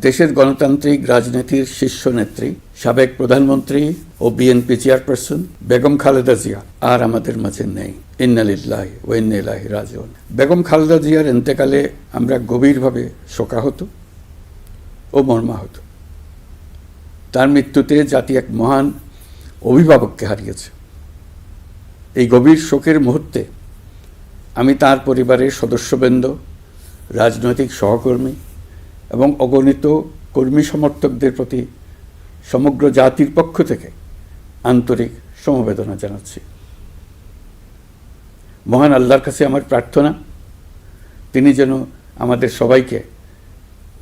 দেশের গণতান্ত্রিক রাজনীতির শীর্ষ নেত্রী, সাবেক প্রধানমন্ত্রী ও বিএনপি চেয়ারপারসন বেগম খালেদা জিয়া আর আমাদের মাঝে নেই। ইন্না লিল্লাহি ওয়া ইন্না ইলাইহি রাজিউন। বেগম খালেদা জিয়ার ইন্তেকালে আমরা গভীরভাবে শোকাহত ও মর্মাহত। তার মৃত্যুতে জাতি এক মহান অভিভাবককে হারিয়েছে। এই গভীর শোকের মুহূর্তে আমি তার পরিবারের সদস্যবৃন্দ, রাজনৈতিক সহকর্মী এবং অগণিত কর্মী সমর্থকদের প্রতি সমগ্র জাতির পক্ষ থেকে আন্তরিক সমবেদনা জানাচ্ছি। মহান আল্লাহর কাছে আমার প্রার্থনা, তিনি যেন আমাদের সবাইকে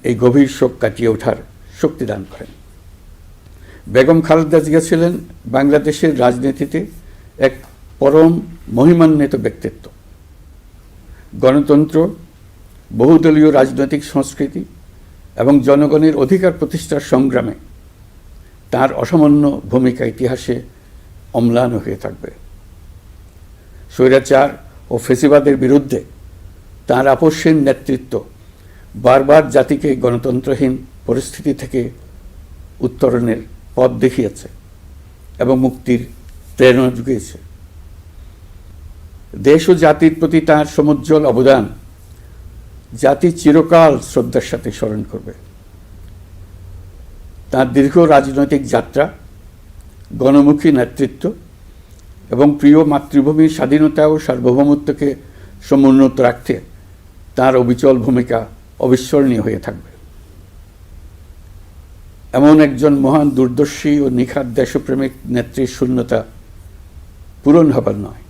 এই গভীর শোক কাটিয়ে ওঠার শক্তি দান করেন। বেগম খালেদা জিয়া ছিলেন বাংলাদেশের রাজনীতিতে এক পরম মহিমান্বিত ব্যক্তিত্ব। গণতন্ত্র, বহুদলীয় রাজনৈতিক সংস্কৃতি এবং জনগণের অধিকার প্রতিষ্ঠার সংগ্রামে তার অসামান্য ভূমিকা ইতিহাসে অম্লান হয়ে থাকবে। স্বৈরাচার ও ফেসিবাদের বিরুদ্ধে তার আপসহীন নেতৃত্ব বারবার জাতিকে গণতন্ত্রহীন পরিস্থিতি থেকে উত্তরণের পথ দেখিয়েছে এবং মুক্তির প্রেরণা জুগিয়েছে। দেশ ও জাতির প্রতি তাঁর সমুজ্জ্বল অবদান জাতি চিরকাল শ্রদ্ধার সাথে স্মরণ করবে। তাঁর দীর্ঘ রাজনৈতিক যাত্রা, গণমুখী নেতৃত্ব এবং প্রিয় মাতৃভূমির স্বাধীনতা ও সার্বভৌমত্বকে সমুন্নত রাখতে তাঁর অবিচল ভূমিকা অবিস্মরণীয় হয়ে থাকবে। এমন একজন মহান দূরদর্শী ও নিখাদ দেশপ্রেমিক নেত্রীর শূন্যতা পূরণ হবার নয়।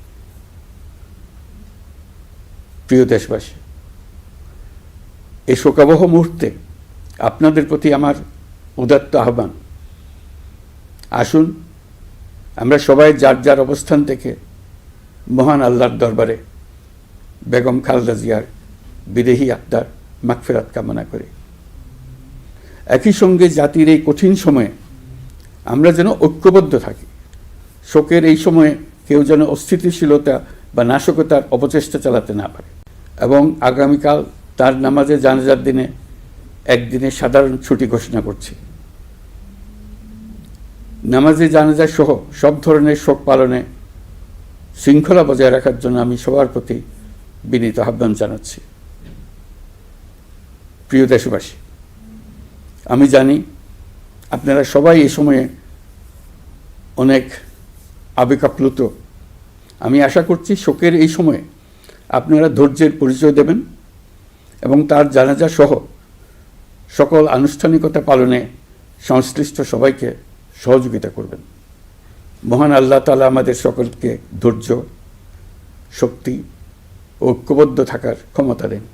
প্রিয় দেশবাসী, এই শোকাবহ মুহূর্তে আপনাদের প্রতি আমার উদাত্ত আহ্বান, আসুন আমরা সবাই যার যার অবস্থান থেকে মহান আল্লাহর দরবারে বেগম খালেদা জিয়ার বিদেহী আত্মার মাগফিরাত কামনা করি। একই সঙ্গে জাতির এই কঠিন সময়ে আমরা যেন ঐক্যবদ্ধ থাকি। শোকের এই সময়ে কেউ যেন অস্থিতিশীলতা বা নাশকতার অপচেষ্টা চালাতে না পারে। এবং আগামীকাল তার নামাজে জানাজার দিনে একদিনের সাধারণ ছুটি ঘোষণা করছি। নামাজে জানাজা সহ সব ধরনের শোক পালনে শৃঙ্খলা বজায় রাখার জন্য আমি সবার প্রতি বিনীত আহ্বান জানাচ্ছি। প্রিয় দেশবাসী, আমি জানি আপনারা সবাই এই সময়ে অনেক আবেগাপ্লুত। আমি আশা করছি শোকের এই সময়ে আপনারা ধৈর্যের পরিচয় দেবেন এবং তার জানাজা সহ সকল আনুষ্ঠানিকতা পালনে সংশ্লিষ্ট সবাইকে সহযোগিতা করবেন। মহান আল্লাহ তাআলা আমাদের সকলকে ধৈর্য, শক্তি ও ঐক্যবদ্ধ থাকার ক্ষমতা দেন।